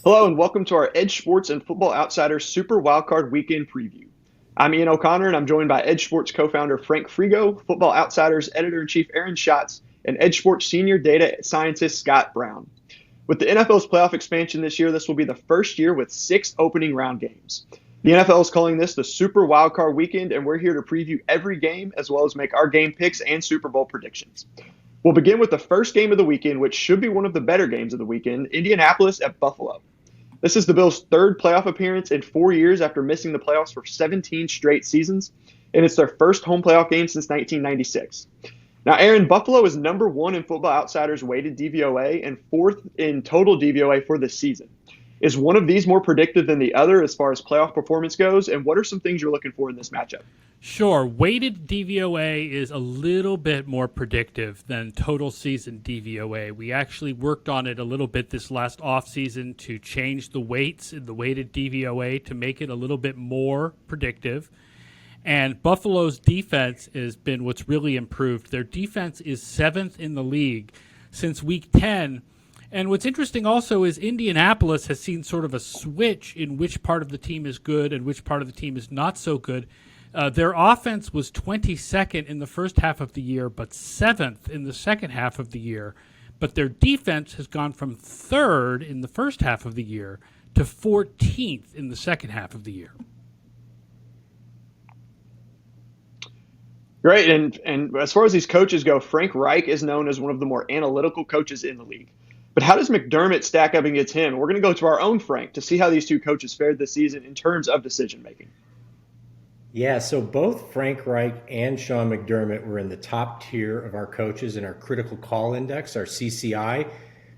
Hello and welcome to our Edge Sports and Football Outsiders Super Wildcard Weekend Preview. I'm Ian O'Connor and I'm joined by Edge Sports co-founder Frank Frigo, Football Outsiders Editor-in-Chief Aaron Schatz, and Edge Sports Senior Data Scientist Scott Brown. With the NFL's playoff expansion this year, this will be the first year with 6 opening round games. The NFL is calling this the Super Wildcard Weekend, and we're here to preview every game as well as make our game picks and Super Bowl predictions. We'll begin with the first game of the weekend, which should be one of the better games of the weekend, Indianapolis at Buffalo. This is the Bills' third playoff appearance in 4 years after missing the playoffs for 17 straight seasons, and it's their first home playoff game since 1996. Now, Aaron, Buffalo is number 1 in Football Outsiders weighted DVOA and 4th in total DVOA for this season. Is one of these more predictive than the other as far as playoff performance goes, and what are some things you're looking for in this matchup? Sure. Weighted DVOA is a little bit more predictive than total season DVOA. We actually worked on it a little bit this last offseason to change the weights in the weighted DVOA to make it a little bit more predictive. And Buffalo's defense has been what's really improved. Their defense is 7th in the league since week 10. And what's interesting also is Indianapolis has seen sort of a switch in which part of the team is good and which part of the team is not so good. Their offense was 22nd in the first half of the year, but 7th in the second half of the year. But their defense has gone from 3rd in the first half of the year to 14th in the second half of the year. Great, and as far as these coaches go, Frank Reich is known as one of the more analytical coaches in the league. But how does McDermott stack up against him? We're going to go to our own Frank to see how these two coaches fared this season in terms of decision making. Yeah, so both Frank Reich and Sean McDermott were in the top tier of our coaches in our critical call index, our CCI.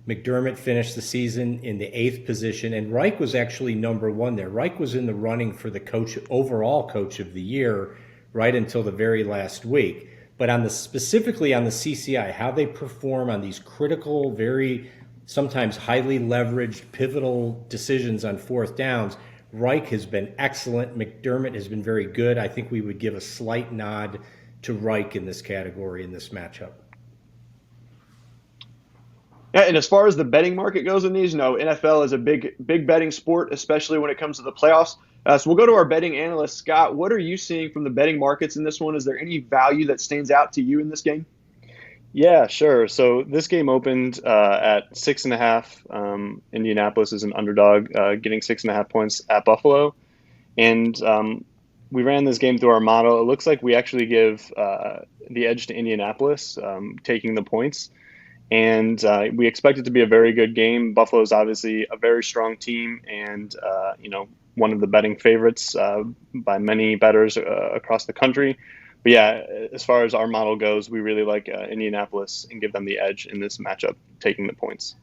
McDermott finished the season in the 8th position, and Reich was actually number 1 there. Reich was in the running for the overall coach of the year right until the very last week. But specifically on the CCI, how they perform on these critical, very sometimes highly leveraged, pivotal decisions on fourth downs, Reich has been excellent. McDermott has been very good. I think we would give a slight nod to Reich in this category in this matchup. Yeah, and as far as the betting market goes in these, NFL is a big betting sport, especially when it comes to the playoffs. So we'll go to our betting analyst, Scott. What are you seeing from the betting markets in this one? Is there any value that stands out to you in this game? Yeah, sure. So this game opened at 6.5. Indianapolis is an underdog, getting 6.5 points at Buffalo. And we ran this game through our model. It looks like we actually give the edge to Indianapolis, taking the points. And we expect it to be a very good game. Buffalo is obviously a very strong team and, one of the betting favorites by many bettors across the country. But yeah, as far as our model goes, we really like Indianapolis and give them the edge in this matchup, taking the points.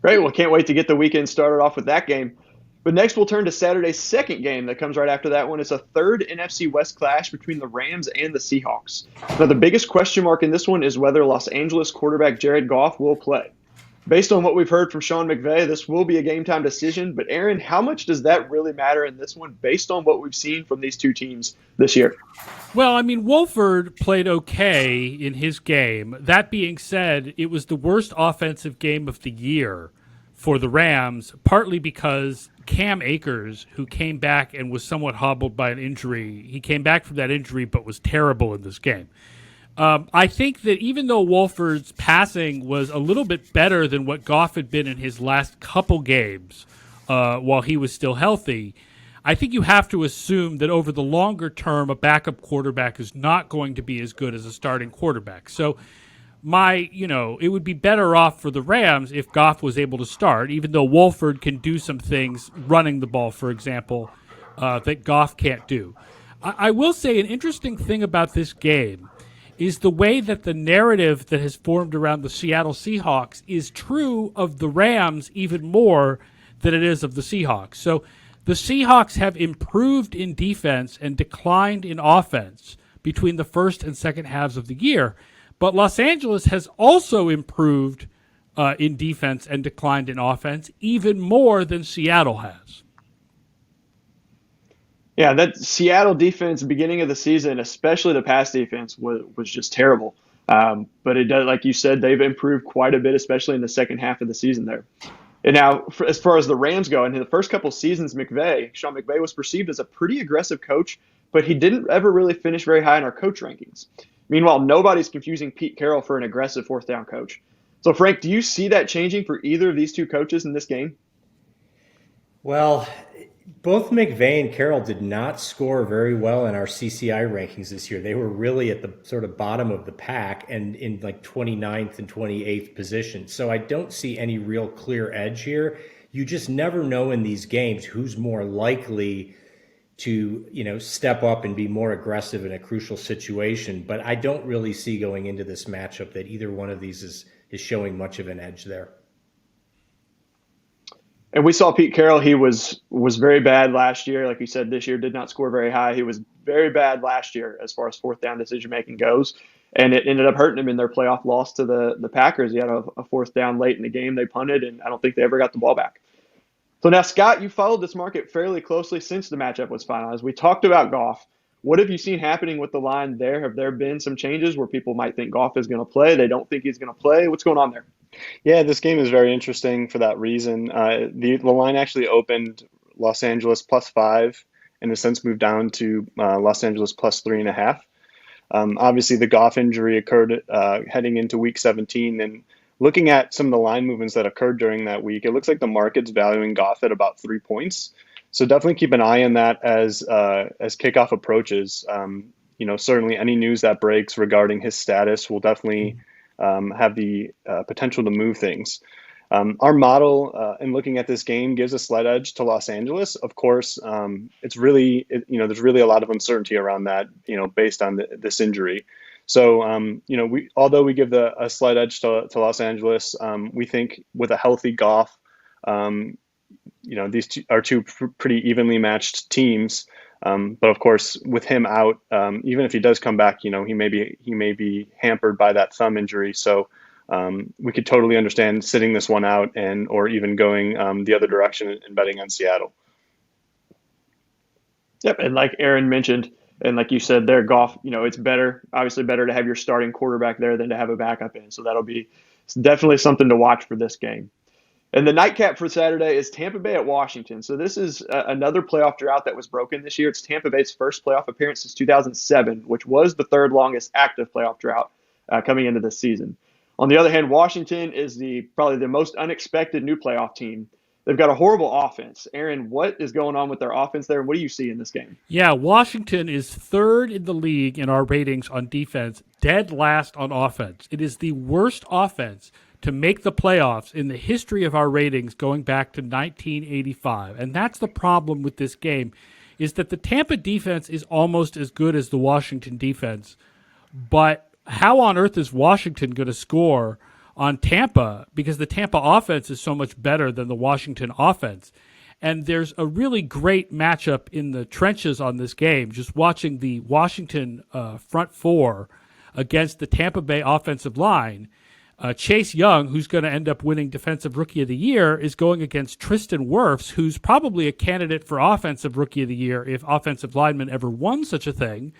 Great. Well, can't wait to get the weekend started off with that game. But next, we'll turn to Saturday's second game that comes right after that one. It's a third NFC West clash between the Rams and the Seahawks. Now, the biggest question mark in this one is whether Los Angeles quarterback Jared Goff will play. Based on what we've heard from Sean McVay, this will be a game-time decision. But, Aaron, how much does that really matter in this one based on what we've seen from these two teams this year? Well, I mean, Wolford played okay in his game. That being said, it was the worst offensive game of the year for the Rams, partly because Cam Akers, who came back and was somewhat hobbled by an injury, he came back from that injury but was terrible in this game. I think that even though Wolford's passing was a little bit better than what Goff had been in his last couple games while he was still healthy, I think you have to assume that over the longer term, a backup quarterback is not going to be as good as a starting quarterback. So it would be better off for the Rams if Goff was able to start, even though Wolford can do some things running the ball, for example, that Goff can't do. I will say an interesting thing about this game is the way that the narrative that has formed around the Seattle Seahawks is true of the Rams even more than it is of the Seahawks. So the Seahawks have improved in defense and declined in offense between the first and second halves of the year. But Los Angeles has also improved in defense and declined in offense even more than Seattle has. Yeah, that Seattle defense beginning of the season, especially the pass defense, was just terrible. But it does, like you said, they've improved quite a bit, especially in the second half of the season there. And now, as far as the Rams go, in the first couple seasons, Sean McVay was perceived as a pretty aggressive coach, but he didn't ever really finish very high in our coach rankings. Meanwhile, nobody's confusing Pete Carroll for an aggressive fourth down coach. So, Frank, do you see that changing for either of these two coaches in this game? Well, both McVay and Carroll did not score very well in our CCI rankings this year. They were really at the sort of bottom of the pack and in like 29th and 28th position. So I don't see any real clear edge here. You just never know in these games who's more likely to, step up and be more aggressive in a crucial situation. But I don't really see going into this matchup that either one of these is showing much of an edge there. And we saw Pete Carroll. He was very bad last year. Like you said, this year did not score very high. He was very bad last year as far as fourth down decision making goes. And it ended up hurting him in their playoff loss to the Packers. He had a fourth down late in the game. They punted, and I don't think they ever got the ball back. So now, Scott, you followed this market fairly closely since the matchup was finalized. We talked about Goff. What have you seen happening with the line there? Have there been some changes where people might think Goff is going to play? They don't think he's going to play. What's going on there? Yeah, this game is very interesting for that reason. The line actually opened Los Angeles +5 and has since moved down to Los Angeles +3.5. Obviously, the Goff injury occurred heading into Week 17, and looking at some of the line movements that occurred during that week, it looks like the market's valuing Goff at about 3 points. So definitely keep an eye on that as kickoff approaches. Certainly any news that breaks regarding his status will definitely have the potential to move things. Our model in looking at this game gives a slight edge to Los Angeles. Of course, there's really a lot of uncertainty around that, based on this injury. So, although we give a slight edge to Los Angeles, we think with a healthy Goff, these two are two pretty evenly matched teams. But of course, with him out, even if he does come back, he may be hampered by that thumb injury. So we could totally understand sitting this one out or even going the other direction and betting on Seattle. Yep, and like Aaron mentioned, and like you said, there, Goff, it's obviously better to have your starting quarterback there than to have a backup in. So that'll be definitely something to watch for this game. And the nightcap for Saturday is Tampa Bay at Washington. So this is another playoff drought that was broken this year. It's Tampa Bay's first playoff appearance since 2007, which was the third longest active playoff drought coming into this season. On the other hand, Washington is probably the most unexpected new playoff team. They've got a horrible offense. Aaron, what is going on with their offense there? What do you see in this game? Yeah, Washington is third in the league in our ratings on defense, dead last on offense. It is the worst offense to make the playoffs in the history of our ratings going back to 1985. And that's the problem with this game, is that the Tampa defense is almost as good as the Washington defense. But how on earth is Washington going to score on Tampa? Because the Tampa offense is so much better than the Washington offense. And there's a really great matchup in the trenches on this game, just watching the Washington front four against the Tampa Bay offensive line. Chase Young, who's going to end up winning Defensive Rookie of the Year, is going against Tristan Wirfs, who's probably a candidate for Offensive Rookie of the Year if offensive linemen ever won such a thing,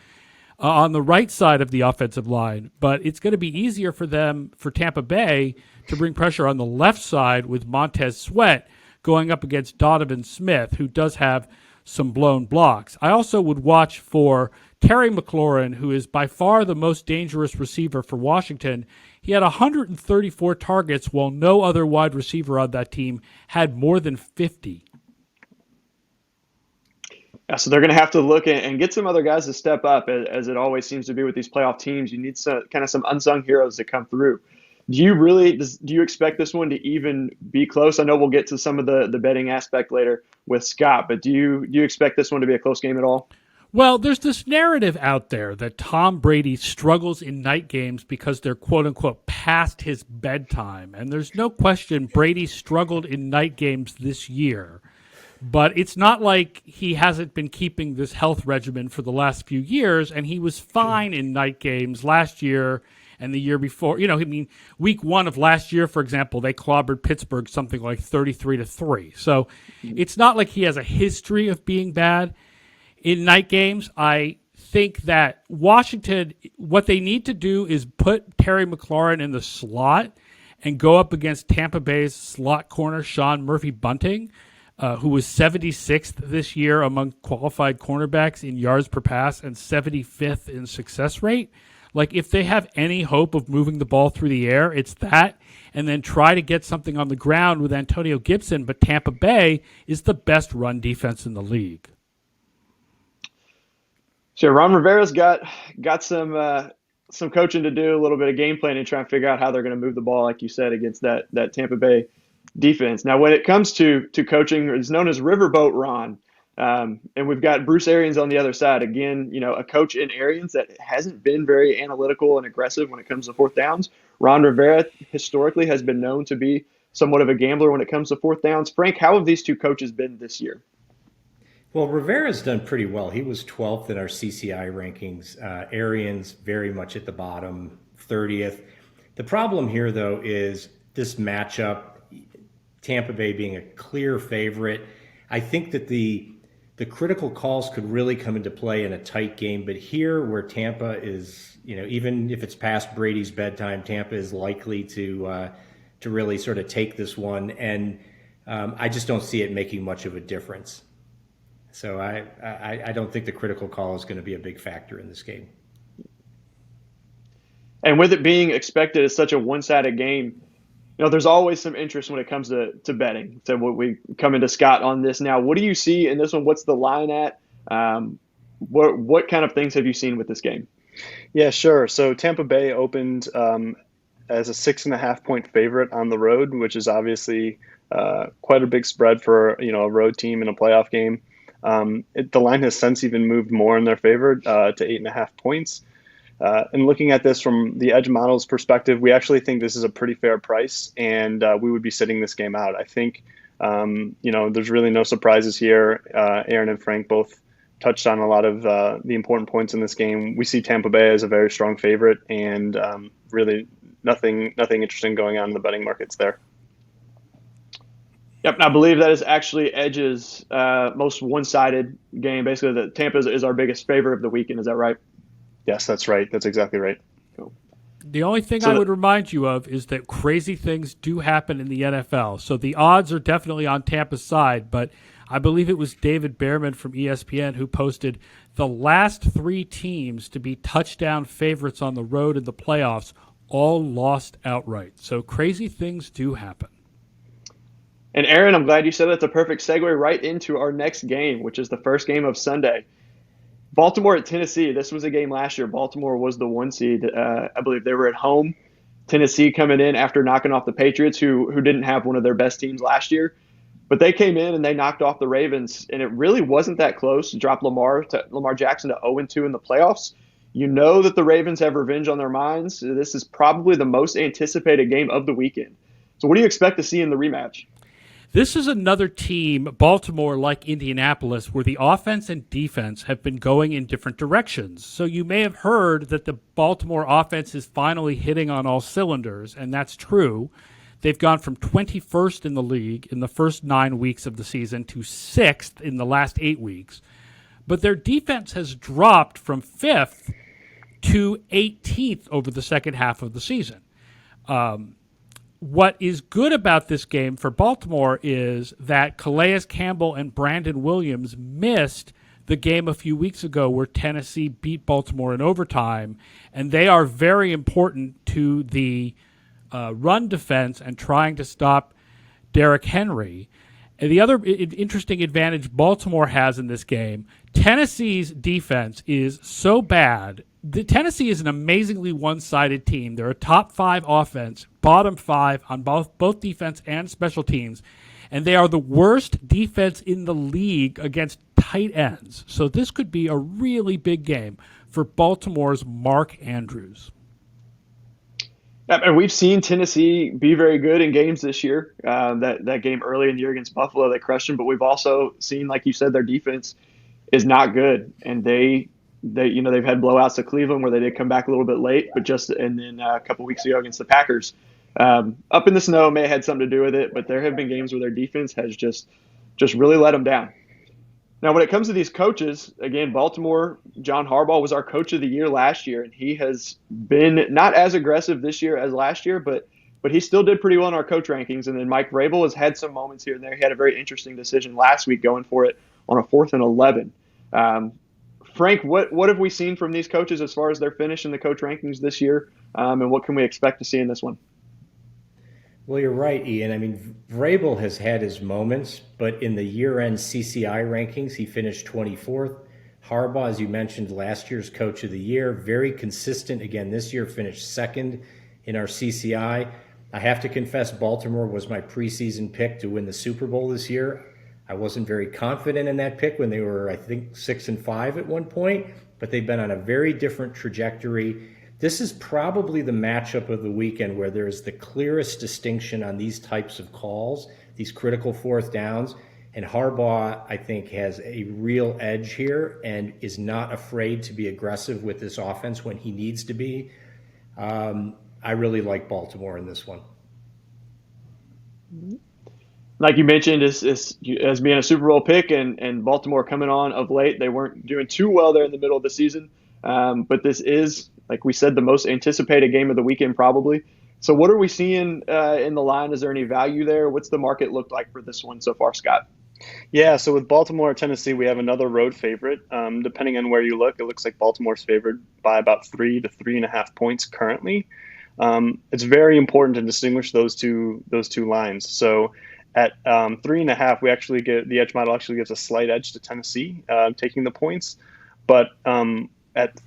on the right side of the offensive line. But it's going to be easier for Tampa Bay, to bring pressure on the left side with Montez Sweat going up against Donovan Smith, who does have some blown blocks. I also would watch for Terry McLaurin, who is by far the most dangerous receiver for Washington. He had 134 targets, while no other wide receiver on that team had more than 50. Yeah, so they're going to have to look and get some other guys to step up, as it always seems to be with these playoff teams. You need some unsung heroes to come through. Do you expect this one to even be close? I know we'll get to some of the betting aspect later with Scott, but do you expect this one to be a close game at all? Well, there's this narrative out there that Tom Brady struggles in night games because they're quote-unquote past his bedtime. And there's no question Brady struggled in night games this year. But it's not like he hasn't been keeping this health regimen for the last few years, and he was fine in night games last year and the year before. Week 1 of last year, for example, they clobbered Pittsburgh something like 33-3. So it's not like he has a history of being bad in night games. I think that Washington, what they need to do is put Terry McLaurin in the slot and go up against Tampa Bay's slot corner, Sean Murphy-Bunting, who was 76th this year among qualified cornerbacks in yards per pass and 75th in success rate. Like, if they have any hope of moving the ball through the air, it's that, and then try to get something on the ground with Antonio Gibson. But Tampa Bay is the best run defense in the league. So Ron Rivera's got some coaching to do, a little bit of game planning, trying to figure out how they're going to move the ball, like you said, against that Tampa Bay defense. Now, when it comes to coaching, it's known as Riverboat Ron. And we've got Bruce Arians on the other side. Again, a coach in Arians that hasn't been very analytical and aggressive when it comes to fourth downs. Ron Rivera historically has been known to be somewhat of a gambler when it comes to fourth downs. Frank, how have these two coaches been this year? Well, Rivera's done pretty well. He was 12th in our CCI rankings. Arians very much at the bottom, 30th. The problem here, though, is this matchup, Tampa Bay being a clear favorite. I think that the critical calls could really come into play in a tight game, but here where Tampa is, even if it's past Brady's bedtime, Tampa is likely to really sort of take this one, and I just don't see it making much of a difference. So I don't think the critical call is going to be a big factor in this game. And with it being expected as such a one-sided game, there's always some interest when it comes to betting. So we come into Scott on this now. What do you see in this one? What's the line at? What kind of things have you seen with this game? Yeah, sure. So Tampa Bay opened as a 6.5-point favorite on the road, which is obviously quite a big spread for a road team in a playoff game. The line has since even moved more in their favor to 8.5 points. And looking at this from the Edge Models perspective, we actually think this is a pretty fair price, and we would be sitting this game out. I think, there's really no surprises here. Aaron and Frank both touched on a lot of the important points in this game. We see Tampa Bay as a very strong favorite, and really nothing interesting going on in the betting markets there. Yep, and I believe that is actually Edge's most one-sided game. Basically, the Tampa is our biggest favorite of the weekend. Is that right? Yes, that's right. That's exactly right. Cool. The only thing I would remind you of is that crazy things do happen in the NFL. So the odds are definitely on Tampa's side, but I believe it was David Behrman from ESPN who posted the last 3 teams to be touchdown favorites on the road in the playoffs all lost outright. So crazy things do happen. And Aaron, I'm glad you said that's a perfect segue right into our next game, which is the first game of Sunday. Baltimore at Tennessee. This was a game last year. Baltimore was the 1 seed. I believe they were at home. Tennessee coming in after knocking off the Patriots, who didn't have one of their best teams last year. But they came in and they knocked off the Ravens, and it really wasn't that close to drop Lamar Jackson to 0-2 in the playoffs. You know that the Ravens have revenge on their minds. This is probably the most anticipated game of the weekend. So what do you expect to see in the rematch? This is another team, Baltimore, like Indianapolis, where the offense and defense have been going in different directions. So you may have heard that the Baltimore offense is finally hitting on all cylinders, and that's true. They've gone from 21st in the league in the first 9 weeks of the season to 6th in the last 8 weeks. But their defense has dropped from 5th to 18th over the second half of the season. What is good about this game for Baltimore is that Calais Campbell and Brandon Williams missed the game a few weeks ago where Tennessee beat Baltimore in overtime, and they are very important to the run defense and trying to stop Derrick Henry. And the other interesting advantage Baltimore has in this game, Tennessee's defense is so bad. Tennessee is an amazingly one-sided team. They're a top 5 offense, bottom 5 on both defense and special teams, and they are the worst defense in the league against tight ends. So this could be a really big game for Baltimore's Mark Andrews. And we've seen Tennessee be very good in games this year. That game early in the year against Buffalo, they crushed them. But we've also seen, like you said, their defense is not good, and they've had blowouts to Cleveland where they did come back a little bit late, and then a couple weeks ago against the Packers, up in the snow may have had something to do with it. But there have been games where their defense has just really let them down. Now, when it comes to these coaches, again, Baltimore, John Harbaugh was our coach of the year last year, and he has been not as aggressive this year as last year, but he still did pretty well in our coach rankings. And then Mike Vrabel has had some moments here and there. He had a very interesting decision last week going for it on a 4th and 11. Frank, what have we seen from these coaches as far as their finish in the coach rankings this year, and what can we expect to see in this one? Well, you're right, Ian. I mean, Vrabel has had his moments, but in the year-end CCI rankings, he finished 24th. Harbaugh, as you mentioned, last year's coach of the year, very consistent. Again, this year finished 2nd in our CCI. I have to confess, Baltimore was my preseason pick to win the Super Bowl this year. I wasn't very confident in that pick when they were, I think, 6-5 at one point, but they've been on a very different trajectory. This is probably the matchup of the weekend where there is the clearest distinction on these types of calls, these critical 4th downs. And Harbaugh, I think, has a real edge here and is not afraid to be aggressive with this offense when he needs to be. I really like Baltimore in this one. Like you mentioned, as being a Super Bowl pick and Baltimore coming on of late, they weren't doing too well there in the middle of the season. But this is, like we said, the most anticipated game of the weekend probably. So what are we seeing in the line? Is there any value there? What's the market look like for this one so far, Scott? Yeah, so with Baltimore, Tennessee, we have another road favorite. Depending on where you look, it looks like Baltimore's favored by about 3 to 3.5 points currently. It's very important to distinguish those two lines. So at 3.5, we actually get the edge model actually gives a slight edge to Tennessee taking the points, but at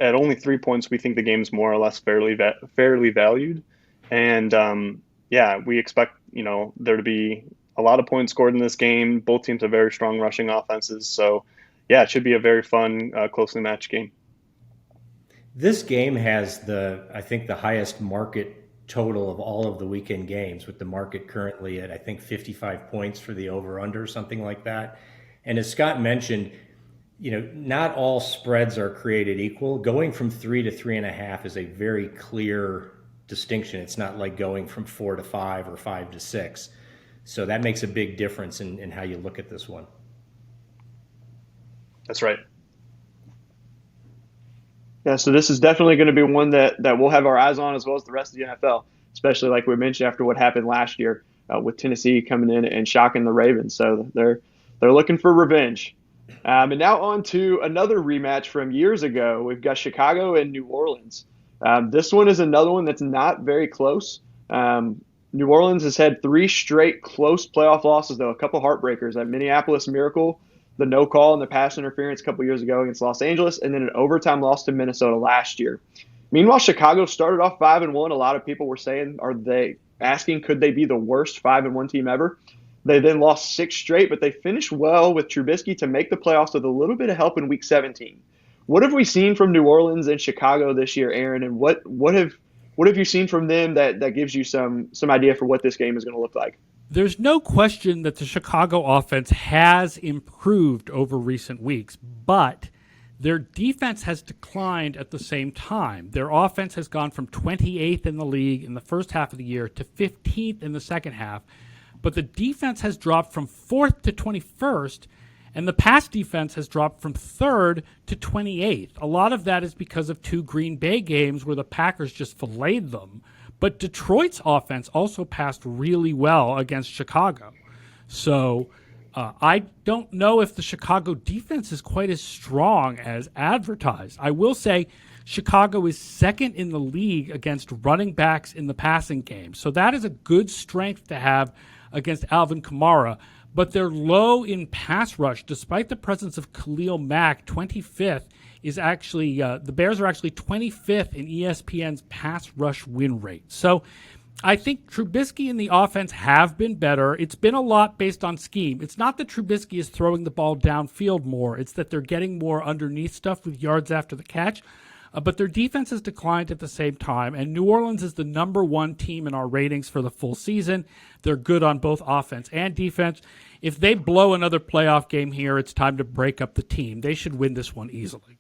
only 3 points, we think the game's more or less fairly valued, and we expect there to be a lot of points scored in this game. Both teams have very strong rushing offenses, so yeah, it should be a very fun, closely matched game. This game has I think the highest market total of all of the weekend games, with the market currently at, I think, 55 points for the over-under, something like that. And as Scott mentioned, not all spreads are created equal. Going from 3 to 3.5 is a very clear distinction. It's not like going from 4 to 5 or 5 to 6. So that makes a big difference in how you look at this one. That's right. Yeah, so this is definitely going to be one that we'll have our eyes on, as well as the rest of the NFL, especially like we mentioned after what happened last year with Tennessee coming in and shocking the Ravens. So they're looking for revenge. And now on to another rematch from years ago. We've got Chicago and New Orleans. This one is another one that's not very close. New Orleans has had 3 straight close playoff losses, though, a couple heartbreakers. That Minneapolis Miracle, the no call and the pass interference a couple years ago against Los Angeles, and then an overtime loss to Minnesota last year. Meanwhile, Chicago started off 5-1. A lot of people were saying, could they be the worst 5-1 team ever? They then lost 6 straight, but they finished well with Trubisky to make the playoffs with a little bit of help in Week 17. What have we seen from New Orleans and Chicago this year, Aaron? And what have you seen from them that gives you some idea for what this game is going to look like? There's no question that the Chicago offense has improved over recent weeks, but their defense has declined at the same time. Their offense has gone from 28th in the league in the first half of the year to 15th in the second half, but the defense has dropped from 4th to 21st, and the pass defense has dropped from 3rd to 28th. A lot of that is because of 2 Green Bay games where the Packers just filleted them. But Detroit's offense also passed really well against Chicago. So I don't know if the Chicago defense is quite as strong as advertised. I will say Chicago is 2nd in the league against running backs in the passing game. So that is a good strength to have against Alvin Kamara. But they're low in pass rush, despite the presence of Khalil Mack, 25th. Is actually the Bears are actually 25th in ESPN's pass rush win rate. So I think Trubisky and the offense have been better. It's been a lot based on scheme. It's not that Trubisky is throwing the ball downfield more. It's that they're getting more underneath stuff with yards after the catch. But their defense has declined at the same time, and New Orleans is the number 1 team in our ratings for the full season. They're good on both offense and defense. If they blow another playoff game here, it's time to break up the team. They should win this one easily.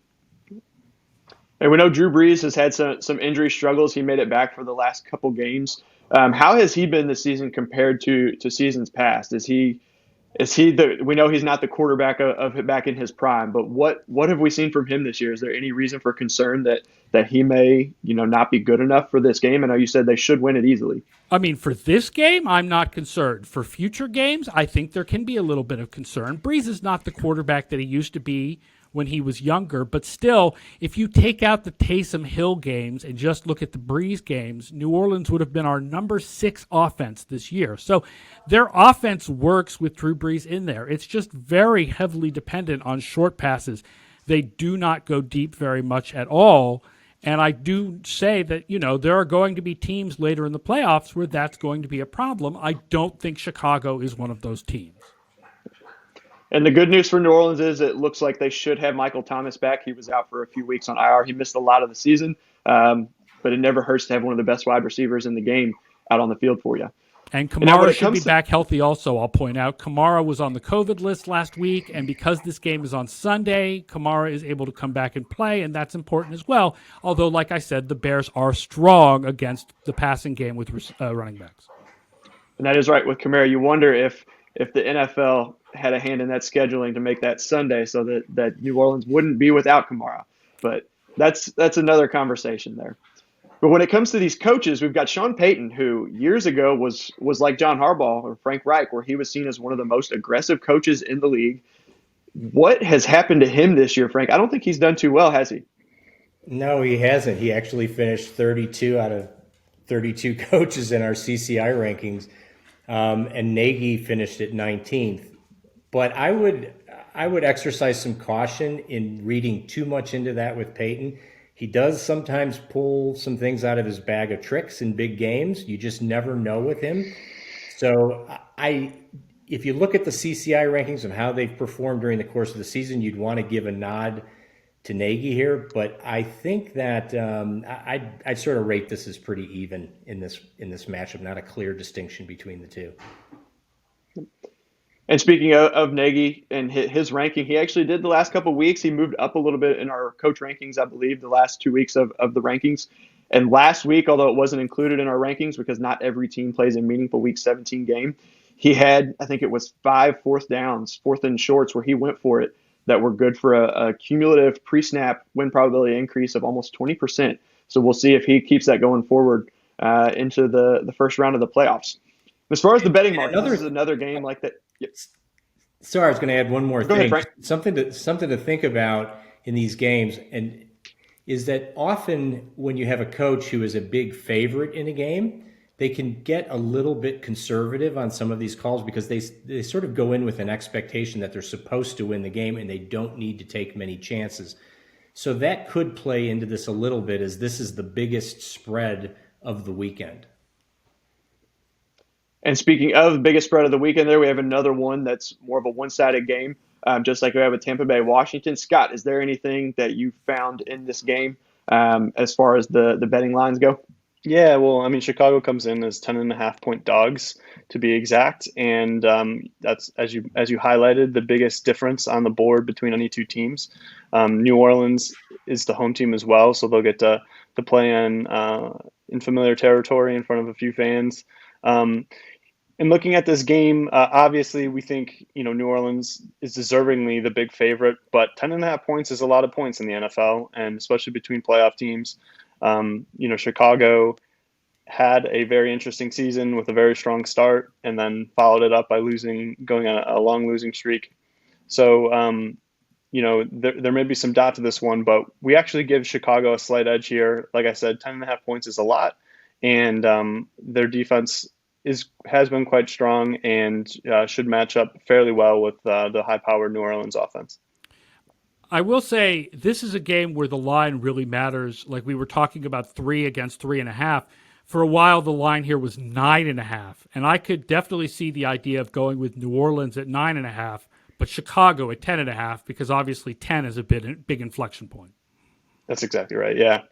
And we know Drew Brees has had some injury struggles. He made it back for the last couple games. How has he been this season compared to seasons past? Is he Is he we know he's not the quarterback of back in his prime, but what have we seen from him this year? Is there any reason for concern that he may, not be good enough for this game? I know you said they should win it easily. I mean, for this game, I'm not concerned. For future games, I think there can be a little bit of concern. Brees is not the quarterback that he used to be when he was younger, but still, if you take out the Taysom Hill games and just look at the Brees games, New Orleans would have been our number 6 offense this year. So their offense works with Drew Brees in there. It's just very heavily dependent on short passes. They do not go deep very much at all. And I do say that, there are going to be teams later in the playoffs where that's going to be a problem. I don't think Chicago is one of those teams. And the good news for New Orleans is it looks like they should have Michael Thomas back. He was out for a few weeks on IR. He missed a lot of the season, but it never hurts to have one of the best wide receivers in the game out on the field for you. And Kamara should be back healthy also, I'll point out. Kamara was on the COVID list last week, and because this game is on Sunday, Kamara is able to come back and play, and that's important as well. Although, like I said, the Bears are strong against the passing game with running backs. And that is right with Kamara. You wonder if the NFL had a hand in that scheduling to make that Sunday so that New Orleans wouldn't be without Kamara. But that's another conversation there. But when it comes to these coaches, we've got Sean Payton, who years ago was like John Harbaugh or Frank Reich, where he was seen as one of the most aggressive coaches in the league. What has happened to him this year, Frank? I don't think he's done too well, has he? No, he hasn't. He actually finished 32 out of 32 coaches in our CCI rankings, and Nagy finished at 19th. But I would exercise some caution in reading too much into that with Payton. He does sometimes pull some things out of his bag of tricks in big games. You just never know with him. So if you look at the CCI rankings of how they've performed during the course of the season, you'd want to give a nod to Nagy here. But I think that I'd sort of rate this as pretty even in this matchup, not a clear distinction between the two. And speaking of Nagy and his ranking, he actually did the last couple of weeks. He moved up a little bit in our coach rankings, I believe, the last 2 weeks of the rankings. And last week, although it wasn't included in our rankings because not every team plays a meaningful Week 17 game, he had, I think it was 5 fourth downs, fourth and shorts, where he went for it that were good for a cumulative pre-snap win probability increase of almost 20%. So we'll see if he keeps that going forward into the first round of the playoffs. As far as the betting market, this is another game like that. Yep. Sorry, I was going to add one more thing. Go ahead, Frank. Something to think about in these games, and is that often when you have a coach who is a big favorite in a game, they can get a little bit conservative on some of these calls because they sort of go in with an expectation that they're supposed to win the game and they don't need to take many chances. So that could play into this a little bit, as this is the biggest spread of the weekend. And speaking of the biggest spread of the weekend there, we have another one that's more of a one-sided game, just like we have with Tampa Bay, Washington. Scott, is there anything that you found in this game as far as the betting lines go? Yeah, well, I mean, Chicago comes in as 10.5-point dogs to be exact, and that's as you highlighted, the biggest difference on the board between any two teams. New Orleans is the home team as well, so they'll get to play in familiar territory in front of a few fans. And looking at this game, obviously we think, New Orleans is deservingly the big favorite, but 10.5 points is a lot of points in the NFL, and especially between playoff teams. Chicago had a very interesting season with a very strong start and then followed it up by going on a long losing streak. So, there may be some doubt to this one, but we actually give Chicago a slight edge here. Like I said, 10.5 points is a lot, and their defense has been quite strong and should match up fairly well with the high-powered New Orleans offense. I will say this is a game where the line really matters. Like we were talking about 3 against 3.5. For a while, the line here was 9.5, and I could definitely see the idea of going with New Orleans at 9.5, but Chicago at 10.5 because obviously 10 is a big inflection point. That's exactly right. Yeah.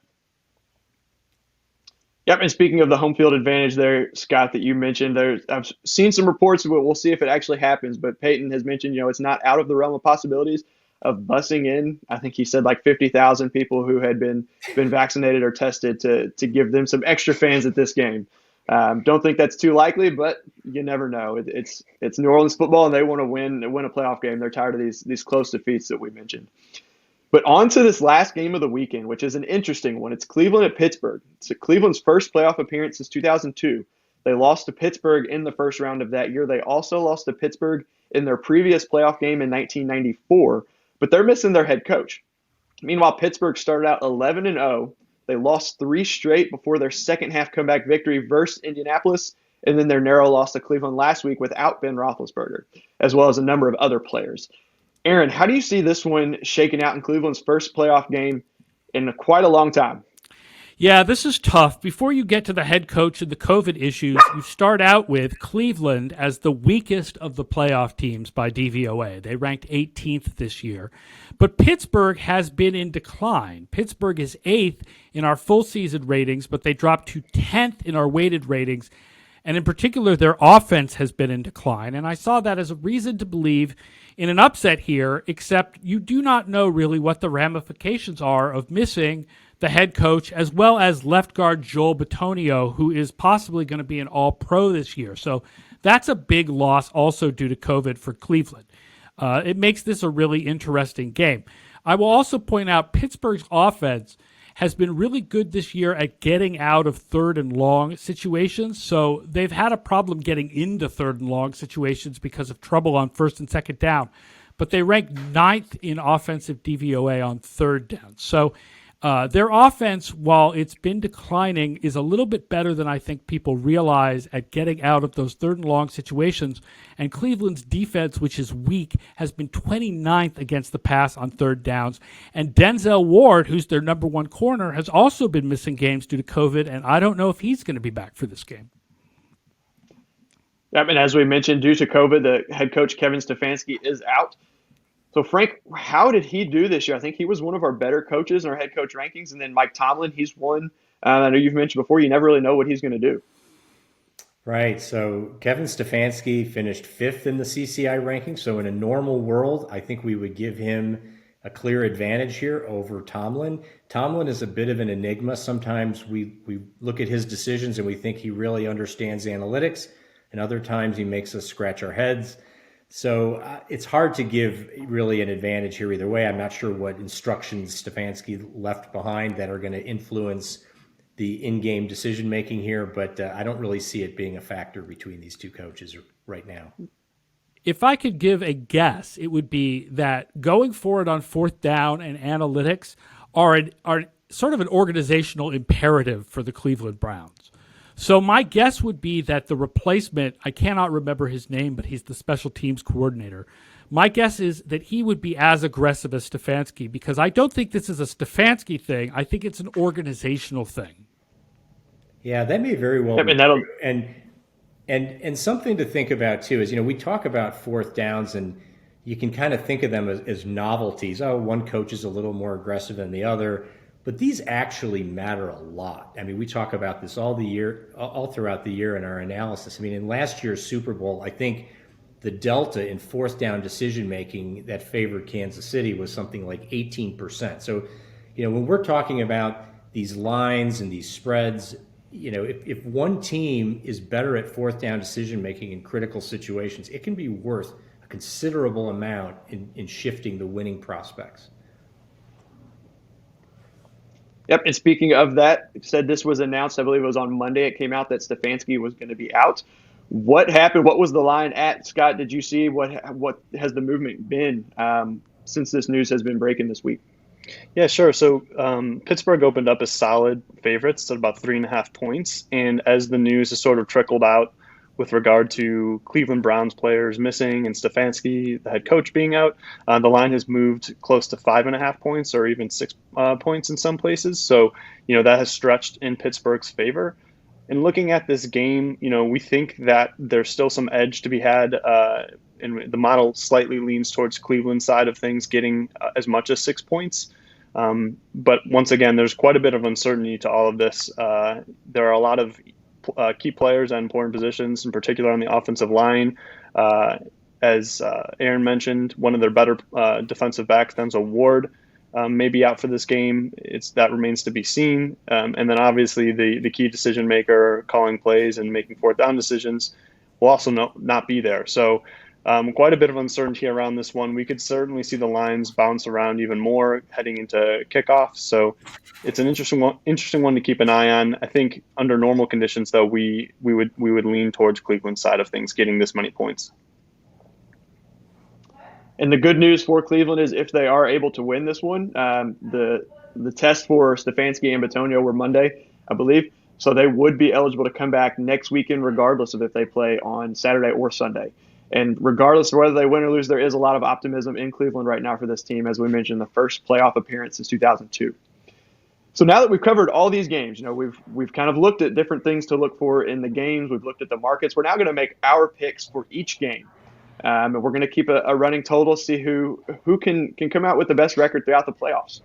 Yep, and speaking of the home field advantage there, Scott, that you mentioned, I've seen some reports, but we'll see if it actually happens. But Peyton has mentioned, it's not out of the realm of possibilities of bussing in. I think he said like 50,000 people who had been vaccinated or tested to give them some extra fans at this game. Don't think that's too likely, but you never know. It's New Orleans football, and they want to win a playoff game. They're tired of these close defeats that we mentioned. But on to this last game of the weekend, which is an interesting one. It's Cleveland at Pittsburgh. It's Cleveland's first playoff appearance since 2002. They lost to Pittsburgh in the first round of that year. They also lost to Pittsburgh in their previous playoff game in 1994, but they're missing their head coach. Meanwhile, Pittsburgh started out 11-0. They lost 3 straight before their second half comeback victory versus Indianapolis, and then their narrow loss to Cleveland last week without Ben Roethlisberger, as well as a number of other players. Aaron, how do you see this one shaking out in Cleveland's first playoff game in quite a long time? Yeah, this is tough. Before you get to the head coach and the COVID issues, you start out with Cleveland as the weakest of the playoff teams by DVOA. They ranked 18th this year. But Pittsburgh has been in decline. Pittsburgh is 8th in our full season ratings, but they dropped to 10th in our weighted ratings. And in particular, their offense has been in decline. And I saw that as a reason to believe in an upset here, except you do not know really what the ramifications are of missing the head coach, as well as left guard Joel Bitonio, who is possibly going to be an all-pro this year. So that's a big loss also due to COVID for Cleveland. It makes this a really interesting game. I will also point out Pittsburgh's offense has been really good this year at getting out of third and long situations. So they've had a problem getting into third and long situations because of trouble on first and second down. But they rank 9th in offensive DVOA on third down. So their offense, while it's been declining, is a little bit better than I think people realize at getting out of those third and long situations. And Cleveland's defense, which is weak, has been 29th against the pass on third downs. And Denzel Ward, who's their number one corner, has also been missing games due to COVID, and I don't know if he's going to be back for this game. Yep, and as we mentioned, due to COVID, the head coach Kevin Stefanski is out. So, Frank, how did he do this year? I think he was one of our better coaches in our head coach rankings. And then Mike Tomlin, he's one. I know you've mentioned before, you never really know what he's going to do. Right. So Kevin Stefanski finished 5th in the CCI ranking. So in a normal world, I think we would give him a clear advantage here over Tomlin. Tomlin is a bit of an enigma. Sometimes we look at his decisions and we think he really understands analytics. And other times he makes us scratch our heads. So it's hard to give really an advantage here either way. I'm not sure what instructions Stefanski left behind that are going to influence the in-game decision-making here, but I don't really see it being a factor between these two coaches right now. If I could give a guess, it would be that going forward on fourth down and analytics are sort of an organizational imperative for the Cleveland Browns. So my guess would be that the replacement, I cannot remember his name, but he's the special teams coordinator. My guess is that he would be as aggressive as Stefanski, because I don't think this is a Stefanski thing. I think it's an organizational thing. Yeah, that may very well be. And something to think about too is, we talk about fourth downs and you can kind of think of them as novelties. Oh, one coach is a little more aggressive than the other. But these actually matter a lot. I mean, we talk about this all throughout the year in our analysis. I mean, in last year's Super Bowl, I think the delta in fourth down decision-making that favored Kansas City was something like 18%. So, when we're talking about these lines and these spreads, if one team is better at fourth down decision-making in critical situations, it can be worth a considerable amount in shifting the winning prospects. Yep, and speaking of that, said this was announced, I believe it was on Monday, it came out that Stefanski was going to be out. What happened? What was the line at? Scott, did you see what has the movement been since this news has been breaking this week? Yeah, sure. So Pittsburgh opened up as solid favorites at about 3.5 points. And as the news has sort of trickled out with regard to Cleveland Browns players missing and Stefanski, the head coach, being out, the line has moved close to 5.5 points or even 6 points in some places. So, that has stretched in Pittsburgh's favor. And looking at this game, we think that there's still some edge to be had. And the model slightly leans towards Cleveland's side of things, getting as much as 6 points. But once again, there's quite a bit of uncertainty to all of this. There are a lot of key players at important positions, in particular on the offensive line. As Aaron mentioned, one of their better defensive backs, Denzel Ward, may be out for this game. That remains to be seen. And then obviously the key decision maker calling plays and making fourth down decisions will also not be there. So quite a bit of uncertainty around this one. We could certainly see the lines bounce around even more heading into kickoff. So it's an interesting one to keep an eye on. I think under normal conditions, though, we would lean towards Cleveland's side of things, getting this many points. And the good news for Cleveland is if they are able to win this one, the tests for Stefanski and Bitonio were Monday, I believe. So they would be eligible to come back next weekend, regardless of if they play on Saturday or Sunday. And regardless of whether they win or lose, there is a lot of optimism in Cleveland right now for this team, as we mentioned, the first playoff appearance since 2002. So now that we've covered all these games, we've kind of looked at different things to look for in the games. We've looked at the markets. We're now going to make our picks for each game. And we're going to keep a running total, see who can come out with the best record throughout the playoffs.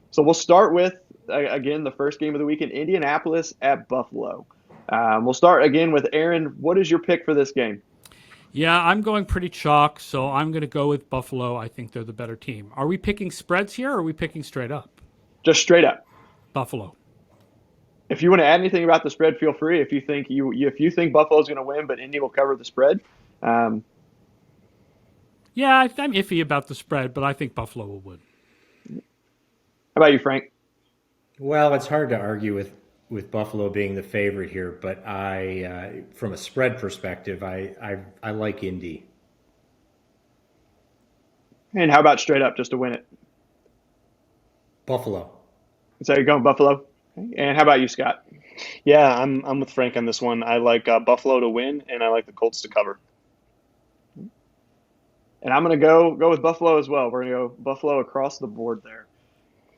So we'll start with, again, the first game of the weekend, Indianapolis at Buffalo. We'll start again with Aaron. What is your pick for this game? Yeah, I'm going pretty chalk, so I'm going to go with Buffalo. I think they're the better team. Are we picking spreads here, or are we picking straight up? Just straight up. Buffalo. If you want to add anything about the spread, feel free. If you think Buffalo's going to win, but Indy will cover the spread. Yeah, I'm iffy about the spread, but I think Buffalo will win. How about you, Frank? Well, it's hard to argue with Buffalo being the favorite here, but I, from a spread perspective, I like Indy. And how about straight up, just to win it? Buffalo. So you're going Buffalo? And how about you, Scott? Yeah, I'm with Frank on this one. I like Buffalo to win, and I like the Colts to cover. And I'm going to go with Buffalo as well. We're going to go Buffalo across the board there.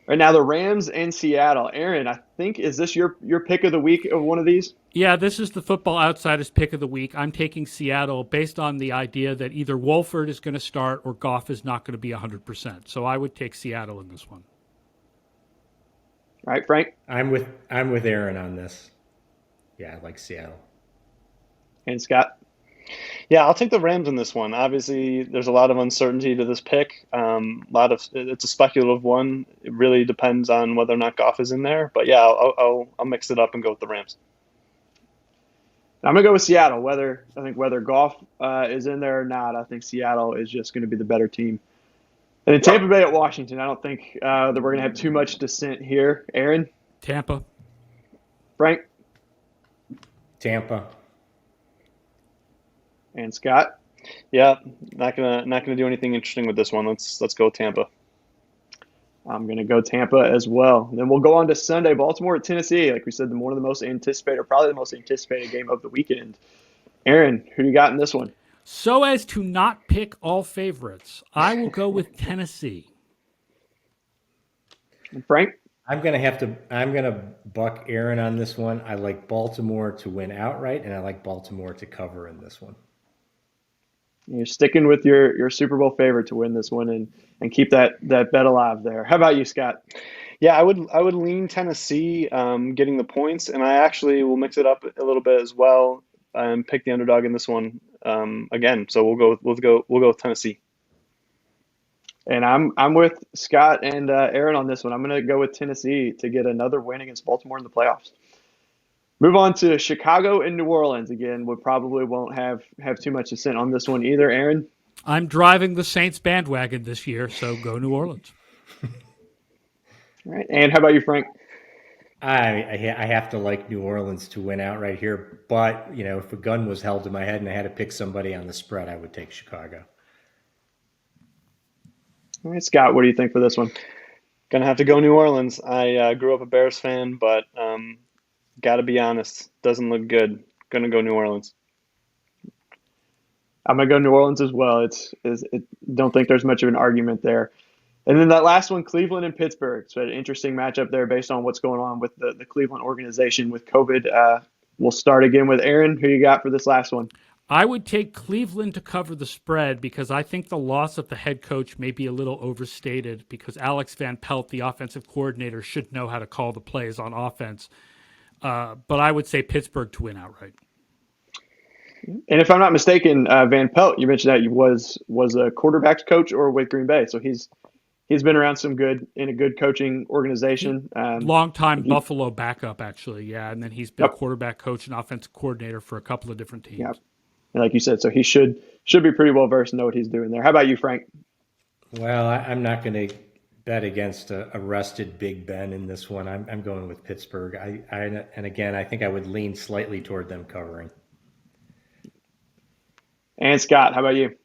Right now, the Rams and Seattle. Aaron, I think, is this your pick of the week of one of these? Yeah, this is the Football Outsiders pick of the week. I'm taking Seattle based on the idea that either Wolford is going to start or Goff is not going to be 100%. So I would take Seattle in this one. All right, Frank? I'm with Aaron on this. Yeah, I like Seattle. And Scott? Yeah, I'll take the Rams in this one. Obviously, there's a lot of uncertainty to this pick. It's a speculative one. It really depends on whether or not Goff is in there. But yeah, I'll mix it up and go with the Rams. I'm gonna go with Seattle. Whether Goff is in there or not, I think Seattle is just going to be the better team. And in Tampa Bay at Washington, I don't think that we're going to have too much dissent here. Aaron? Tampa. Frank? Tampa. And Scott? Yeah, not gonna do anything interesting with this one. Let's go Tampa. I'm gonna go Tampa as well. Then we'll go on to Sunday, Baltimore at Tennessee. Like we said, one of the most anticipated, or probably the most anticipated game of the weekend. Aaron, who do you got in this one? So as to not pick all favorites, I will go with Tennessee. And Frank? I'm gonna buck Aaron on this one. I like Baltimore to win outright, and I like Baltimore to cover in this one. You're sticking with your Super Bowl favorite to win this one and keep that bet alive there. How about you, Scott? Yeah, I would lean Tennessee getting the points, and I actually will mix it up a little bit as well and pick the underdog in this one again. So we'll go with Tennessee. And I'm with Scott and Aaron on this one. I'm going to go with Tennessee to get another win against Baltimore in the playoffs. Move on to Chicago and New Orleans. Again, we probably won't have too much dissent on this one either. Aaron? I'm driving the Saints bandwagon this year, so go New Orleans. All right. And how about you, Frank? I have to like New Orleans to win outright here. But, if a gun was held to my head and I had to pick somebody on the spread, I would take Chicago. All right, Scott, what do you think for this one? Gonna have to go New Orleans. I grew up a Bears fan, but gotta be honest, doesn't look good. Gonna go New Orleans. I'm gonna go New Orleans as well. Don't think there's much of an argument there. And then that last one, Cleveland and Pittsburgh. So an interesting matchup there based on what's going on with the Cleveland organization with COVID. We'll start again with Aaron. Who you got for this last one? I would take Cleveland to cover the spread because I think the loss of the head coach may be a little overstated because Alex Van Pelt, the offensive coordinator, should know how to call the plays on offense. But I would say Pittsburgh to win outright. And if I'm not mistaken, Van Pelt, you mentioned that he was a quarterback's coach or with Green Bay, so he's He's been around in a good coaching organization. Long-time Buffalo backup, actually, yeah. And then he's been Yep. quarterback coach and offensive coordinator for a couple of different teams. Yep. And like you said, so he should be pretty well versed and know what he's doing there. How about you, Frank? Well, I'm not going to bet against a rested Big Ben in this one. I'm going with Pittsburgh. And again, I think I would lean slightly toward them covering. And Scott, how about you?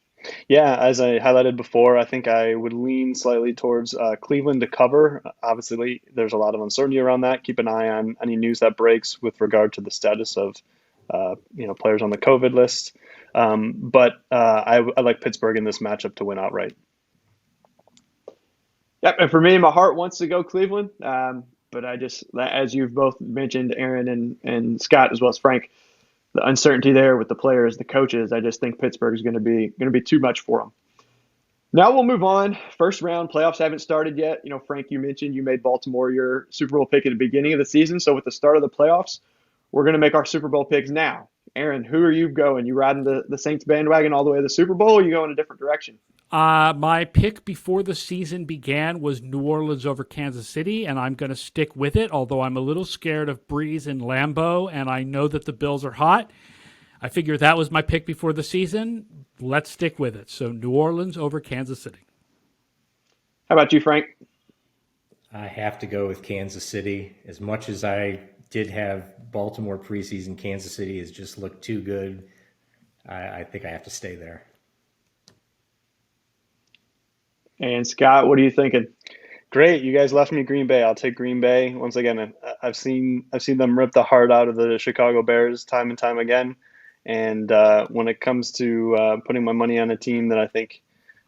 Yeah, as I highlighted before, I think I would lean slightly towards Cleveland to cover. Obviously, there's a lot of uncertainty around that. Keep an eye on any news that breaks with regard to the status of players on the COVID list. But I like Pittsburgh in this matchup to win outright. Yep, and for me, my heart wants to go Cleveland. But I just, as you've both mentioned, Aaron and Scott, as well as Frank, the uncertainty there with the players, the coaches, I just think Pittsburgh is going to be too much for them. Now we'll move on. First round playoffs haven't started yet. Frank, you mentioned you made Baltimore your Super Bowl pick at the beginning of the season. So with the start of the playoffs, we're going to make our Super Bowl picks now. Aaron, who are you going? You riding the Saints bandwagon all the way to the Super Bowl, or you going a different direction? My pick before the season began was New Orleans over Kansas City, and I'm going to stick with it, although I'm a little scared of Brees and Lambeau, and I know that the Bills are hot. I figured that was my pick before the season. Let's stick with it. So New Orleans over Kansas City. How about you, Frank? I have to go with Kansas City. As much as I did have Baltimore preseason, Kansas City has just looked too good. I think I have to stay there. And Scott, what are you thinking? Great, you guys left me Green Bay. I'll take Green Bay once again. I've seen them rip the heart out of the Chicago Bears time and time again. And when it comes to putting my money on a team that I think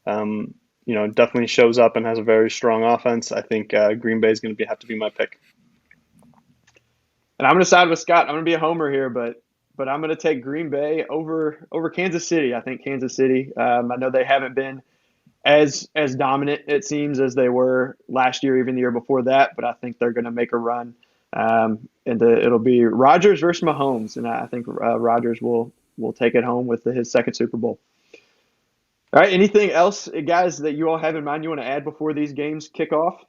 definitely shows up and has a very strong offense, I think Green Bay is going to have to be my pick. And I'm going to side with Scott. I'm going to be a homer here, but I'm going to take Green Bay over Kansas City. I think Kansas City. I know they haven't been as dominant, it seems, as they were last year, even the year before that. But I think they're going to make a run, and it'll be Rodgers versus Mahomes, and I think Rodgers will take it home with his second Super Bowl. All right. Anything else, guys, that you all have in mind you want to add before these games kick off?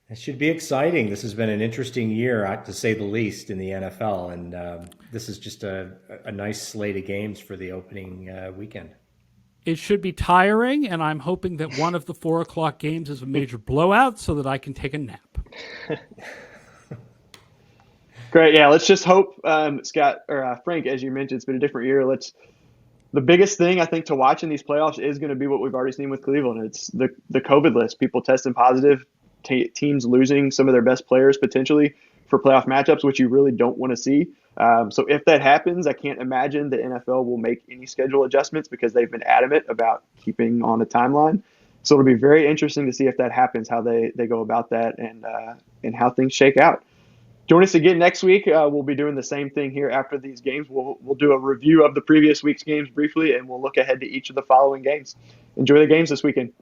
It should be exciting. This has been an interesting year, to say the least, in the NFL, and this is just a nice slate of games for the opening weekend. It should be tiring, and I'm hoping that one of the 4 o'clock games is a major blowout so that I can take a nap. Great. Yeah, let's just hope, Scott or Frank, as you mentioned, it's been a different year. The biggest thing I think to watch in these playoffs is going to be what we've already seen with Cleveland. It's the COVID list, people testing positive, teams losing some of their best players potentially for playoff matchups, which you really don't want to see. So if that happens, I can't imagine the NFL will make any schedule adjustments because they've been adamant about keeping on a timeline. So it'll be very interesting to see if that happens, how they go about that, and how things shake out. Join us again next week. We'll be doing the same thing here after these games. We'll do a review of the previous week's games briefly, and we'll look ahead to each of the following games. Enjoy the games this weekend.